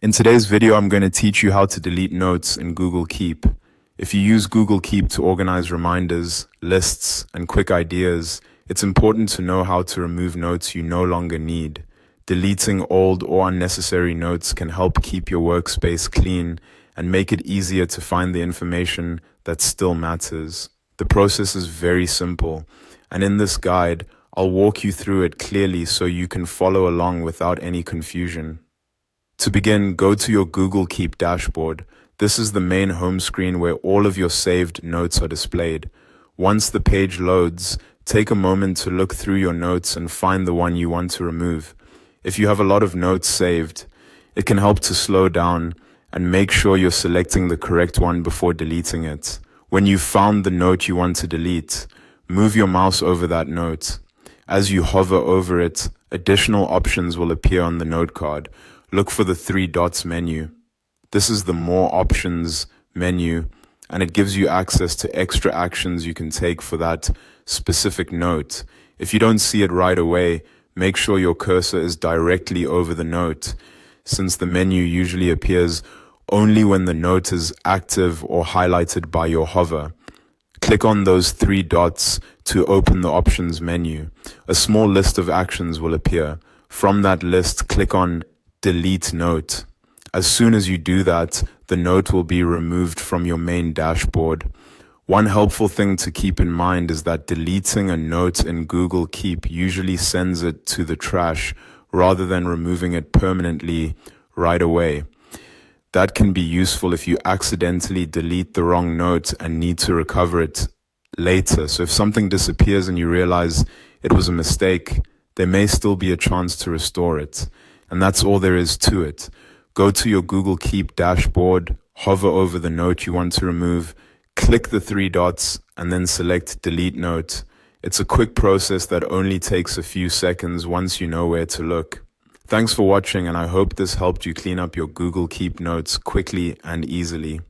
In today's video, I'm going to teach you how to delete notes in Google Keep. If you use Google Keep to organize reminders, lists, and quick ideas, it's important to know how to remove notes you no longer need. Deleting old or unnecessary notes can help keep your workspace clean and make it easier to find the information that still matters. The process is very simple, and in this guide, I'll walk you through it clearly so you can follow along without any confusion. To begin, go to your Google Keep dashboard. This is the main home screen where all of your saved notes are displayed. Once the page loads, take a moment to look through your notes and find the one you want to remove. If you have a lot of notes saved, it can help to slow down and make sure you're selecting the correct one before deleting it. When you've found the note you want to delete, move your mouse over that note. As you hover over it, additional options will appear on the note card. Look for the 3 dots menu. This is the More Options menu, and it gives you access to extra actions you can take for that specific note. If you don't see it right away, make sure your cursor is directly over the note, since the menu usually appears only when the note is active or highlighted by your hover. Click on those 3 dots to open the Options menu. A small list of actions will appear. From that list, click on Delete Note. As soon as you do that, the note will be removed from your main dashboard. One helpful thing to keep in mind is that deleting a note in Google Keep usually sends it to the trash rather than removing it permanently right away. That can be useful if you accidentally delete the wrong note and need to recover it later. So if something disappears and you realize it was a mistake, there may still be a chance to restore it. And that's all there is to it. Go to your Google Keep dashboard, hover over the note you want to remove, click the 3 dots, and then select Delete Note. It's a quick process that only takes a few seconds once you know where to look. Thanks for watching, and I hope this helped you clean up your Google Keep notes quickly and easily.